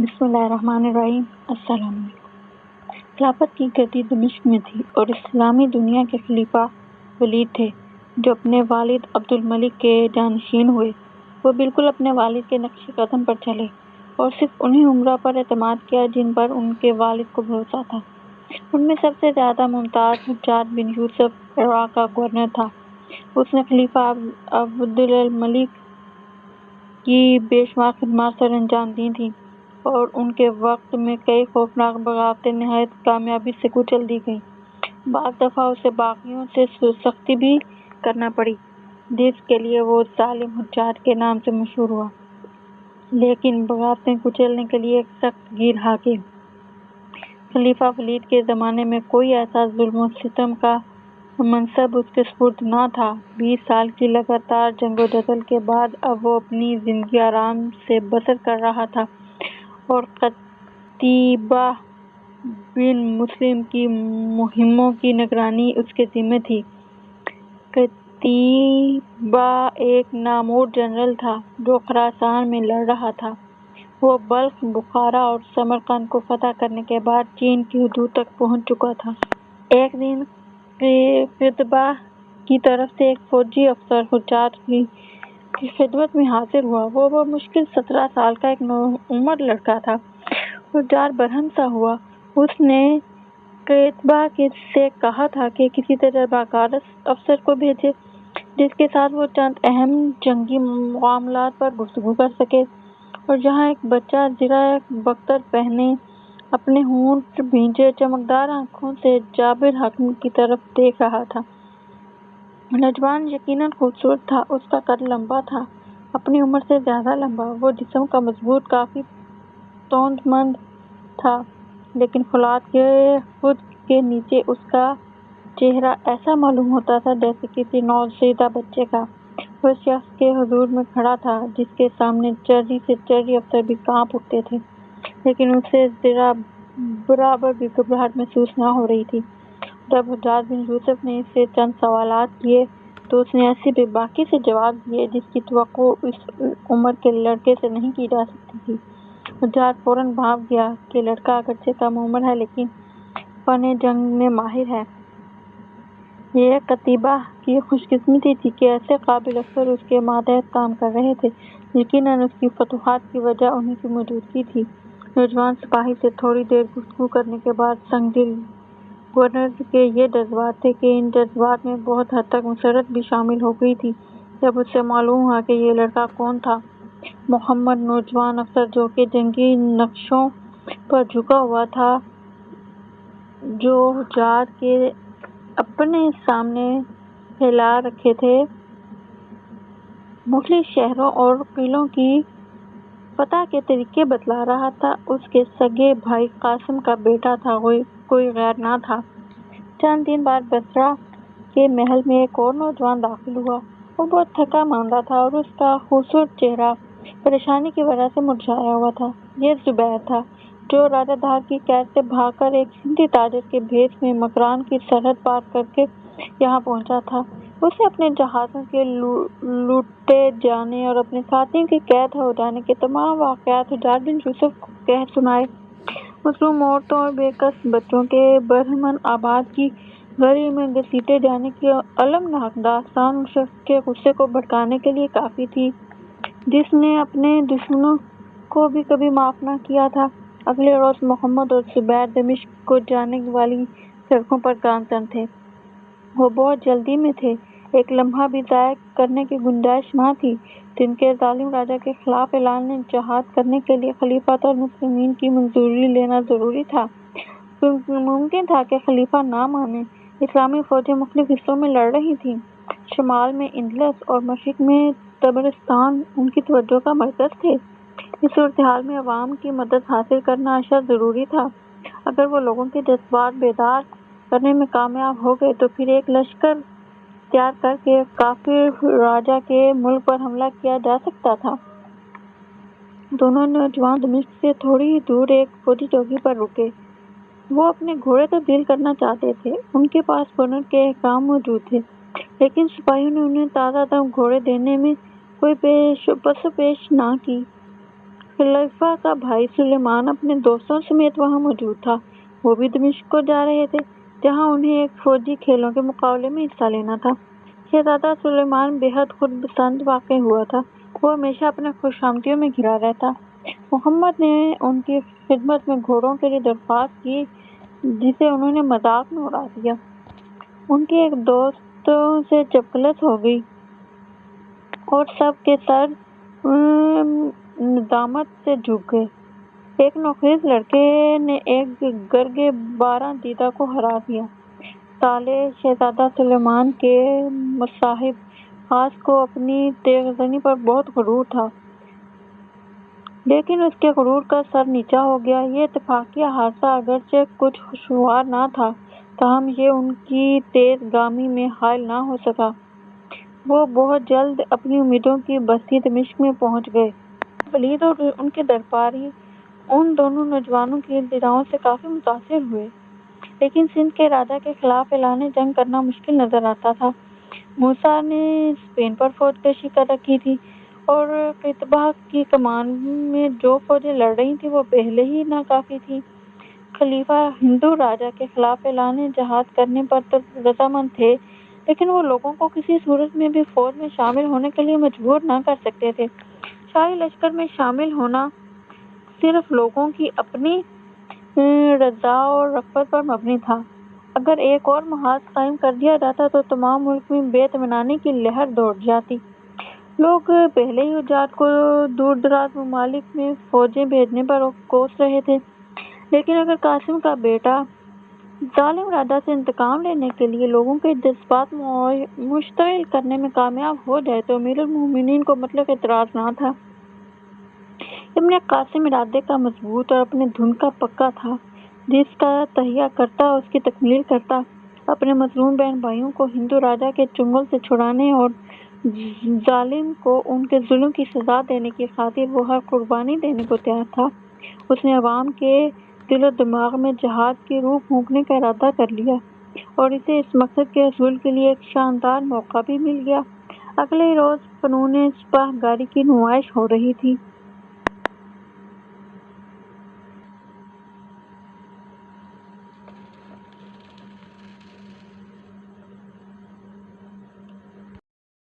بسم اللہ الرحمن الرحیم۔ السلام علیکم۔ خلافت کی گدی دمشق میں تھی اور اسلامی دنیا کے خلیفہ ولید تھے جو اپنے والد عبد الملک کے جانشین ہوئے۔ وہ بالکل اپنے والد کے نقش قدم پر چلے اور صرف انہی امراء پر اعتماد کیا جن پر ان کے والد کو بھروسہ تھا۔ ان میں سب سے زیادہ ممتاز حجاج بن یوسف عراق کا گورنر تھا۔ اس نے خلیفہ عبد الملک کی بے شمار خدمات سر انجام دی تھیں اور ان کے وقت میں کئی خوفناک بغاوتیں نہایت کامیابی سے کچل دی گئیں۔ بعض دفعہ اسے باغیوں سے سختی بھی کرنا پڑی جس کے لیے وہ ظالم حجاج کے نام سے مشہور ہوا، لیکن بغاوتیں کچلنے کے لیے ایک سخت گیر حاکم۔ خلیفہ ولید کے زمانے میں کوئی ایسا ظلم و ستم کا منصب اس کے سپرد نہ تھا۔ 20 سال کی لگاتار جنگ و جدل کے بعد اب وہ اپنی زندگی آرام سے بسر کر رہا تھا اور قتیبہ بن مسلم کی مہموں کی نگرانی اس کے ذمہ تھی۔ قتیبہ ایک نامور جنرل تھا جو خراسان میں لڑ رہا تھا۔ وہ بلخ، بخارا اور سمرقند کو فتح کرنے کے بعد چین کی حدود تک پہنچ چکا تھا۔ ایک دن قتیبہ کی طرف سے ایک فوجی افسر حجاج کی خدمت میں حاضر ہوا۔ وہ بمشکل 17 سال کا ایک نوعمر لڑکا تھا۔ حجاج برہم سا ہوا۔ اس نے قتیبہ سے کہا تھا کہ کسی تجربہ کار افسر کو بھیجے جس کے ساتھ وہ چند اہم جنگی معاملات پر گفتگو کر سکے، اور جہاں ایک بچہ زرہ بختر پہنے، اپنے ہونٹ بھیجے، چمکدار آنکھوں سے جابر حاکم کی طرف دیکھ رہا تھا۔ نوجوان یقیناً خوبصورت تھا۔ اس کا قد لمبا تھا، اپنی عمر سے زیادہ لمبا۔ وہ جسم کا مضبوط، کافی توند تھا، لیکن فولاد کے خود کے نیچے اس کا چہرہ ایسا معلوم ہوتا تھا جیسے کسی نوزائیدہ بچے کا۔ وہ اس شخص کے حضور میں کھڑا تھا جس کے سامنے چرری سے چرری افسر بھی کانپ اٹھتے تھے، لیکن اسے ذرا برابر بھی گھبراہٹ محسوس نہ ہو رہی تھی۔ جب حجاج بن یوسف نے اس سے چند سوالات کیے تو اس نے ایسی بے باکی سے جواب دیے جس کی توقع اس عمر کے لڑکے سے نہیں کی جا سکتی تھی۔ حجاج فوراً بھانپ گیا کہ لڑکا اگرچہ کم عمر ہے لیکن فن جنگ میں ماہر ہے۔ یہ قتیبہ کی خوش قسمتی تھی کہ ایسے قابل افسر اس کے ماتحت کام کر رہے تھے۔ یقیناً اس کی فتوحات کی وجہ انہی کی موجودگی تھی۔ نوجوان سپاہی سے تھوڑی دیر گفتگو کرنے کے بعد سنگ دل گورنر کے یہ جذبات تھے کہ ان جذبات میں بہت حد تک مسرت بھی شامل ہو گئی تھی جب اس سے معلوم ہوا کہ یہ لڑکا کون تھا۔ محمد، نوجوان افسر جو کہ جنگی نقشوں پر جھکا ہوا تھا، جو حجاج کے اپنے سامنے پھیلا رکھے تھے، مختلف شہروں اور قلعوں کی فتح کے طریقے بتلا رہا تھا، اس کے سگے بھائی قاسم کا بیٹا تھا، کوئی غیر نہ تھا۔ چند دن بعد بصرہ کے محل میں ایک اور نوجوان داخل ہوا۔ وہ بہت تھکا ماندہ تھا اور اس کا خوبصورت چہرہ پریشانی کی وجہ سے مرجھایا ہوا تھا۔ یہ زبیر تھا جو راجہ دھار کی قید سے بھاگ کر ایک سندھی تاجر کے بھیس میں مکران کی سرحد پار کر کے یہاں پہنچا تھا۔ اسے اپنے جہازوں کے لوٹے جانے اور اپنے ساتھیوں کے قید ہو جانے کے تمام واقعات حجاج بن یوسف کو کہہ سنائے۔ مظلوم عورتوں اور بے کس بچوں کے برہمن آباد کی گلی میں گھسیٹے جانے کی المناک داستان اس شخص کے غصے کو بھڑکانے کے لیے کافی تھی جس نے اپنے دشمنوں کو بھی کبھی معاف نہ کیا تھا۔ اگلے روز محمد اور زبیر دمشق کو جانے والی سڑکوں پر گامزن تھے۔ وہ بہت جلدی میں تھے، ایک لمحہ بھی ضائع کرنے کی گنجائش نہ تھی۔ جن کے ظالم راجہ کے خلاف اعلان جہاد کرنے کے لیے خلیفۃ المسلمین کی منظوری لینا ضروری تھا۔ ممکن تھا کہ خلیفہ نہ مانے۔ اسلامی فوجیں مختلف حصوں میں لڑ رہی تھیں۔ شمال میں اندلس اور مشرق میں طبرستان ان کی توجہ کا مرکز تھے۔ اس صورتحال میں عوام کی مدد حاصل کرنا اشد ضروری تھا۔ اگر وہ لوگوں کے جذبات بیدار کرنے میں کامیاب ہو گئے تو پھر ایک لشکر تیار کر کے کافر راجہ کے ملک پر حملہ کیا جا سکتا تھا۔ دونوں نوجوان دمشق سے تھوڑی ہی دور ایک فوجی چوکی پر رکے۔ وہ اپنے گھوڑے تبدیل کرنا چاہتے تھے۔ ان کے پاس گورنر کے احکام موجود تھے، لیکن سپاہیوں نے انہیں تازہ دم گھوڑے دینے میں کوئی پس و پیش نہ کی۔ خلیفہ کا بھائی سلیمان اپنے دوستوں سمیت وہاں موجود تھا۔ وہ بھی دمشق کو جا رہے تھے، جہاں انہیں ایک فوجی کھیلوں کے مقابلے میں حصہ لینا تھا۔ شہزادہ سلیمان بے حد خود پسند واقع ہوا تھا۔ وہ ہمیشہ اپنے خوشامدیوں میں گھرا رہتا۔ محمد نے ان کی خدمت میں گھوڑوں کے لیے درخواست کی، جسے انہوں نے مذاق میں اڑا دیا۔ ان کے ایک دوست سے چپقلت ہو گئی اور سب کے سر ندامت سے جھک گئے۔ ایک نوخیز لڑکے نے ایک گرگِ بارہ دیدہ کو ہرا دیا۔ طالع شہزادہ سلیمان کے مصاحب خاص کو اپنی تیغ زنی پر بہت غرور تھا، لیکن اس کے غرور کا سر نیچا ہو گیا۔ یہ اتفاقیہ حادثہ اگرچہ کچھ خوشگوار نہ تھا، تاہم یہ ان کی تیز گامی میں حائل نہ ہو سکا۔ وہ بہت جلد اپنی امیدوں کی بستی دمشق میں پہنچ گئے۔ ولید اور ان کے درباری ان دونوں نوجوانوں کی التجاؤں سے کافی متاثر ہوئے، لیکن سندھ کے راجا کے خلاف اعلان جنگ کرنا مشکل نظر آتا تھا۔ موسیٰ نے اسپین پر فوج کشی کر رکھی تھی اور قطبہ کی کمان میں جو فوجیں لڑ رہی تھیں وہ پہلے ہی ناکافی تھیں۔ خلیفہ ہندو راجا کے خلاف اعلان جہاد کرنے پر تو رضامند تھے، لیکن وہ لوگوں کو کسی صورت میں بھی فوج میں شامل ہونے کے لیے مجبور نہ کر سکتے تھے۔ شاہی لشکر میں شامل ہونا صرف لوگوں کی اپنی رضا اور رغبت پر مبنی تھا۔ اگر ایک اور محاذ قائم کر دیا جاتا تو تمام ملک میں بے اطمینانی کی لہر دوڑ جاتی۔ لوگ پہلے ہی حجاج کو دور دراز ممالک میں فوجیں بھیجنے پر کوس رہے تھے، لیکن اگر قاسم کا بیٹا ظالم راجا سے انتقام لینے کے لیے لوگوں کے جذبات مشتعل کرنے میں کامیاب ہو جائے تو امیر المومنین کو مطلق اعتراض نہ تھا۔ ابن قاسم ارادے کا مضبوط اور اپنی دھن کا پکا تھا، جس کا تہیہ کرتا اس کی تکمیل کرتا۔ اپنے مظلوم بہن بھائیوں کو ہندو راجا کے چنگل سے چھڑانے اور ظالم کو ان کے ظلم کی سزا دینے کی خاطر وہ ہر قربانی دینے کو تیار تھا۔ اس نے عوام کے دل و دماغ میں جہاد کی روح پھونکنے کا ارادہ کر لیا اور اسے اس مقصد کے حصول کے لیے ایک شاندار موقع بھی مل گیا۔ اگلے ہی روز فنون سپاہ گاری کی نمائش ہو رہی تھی۔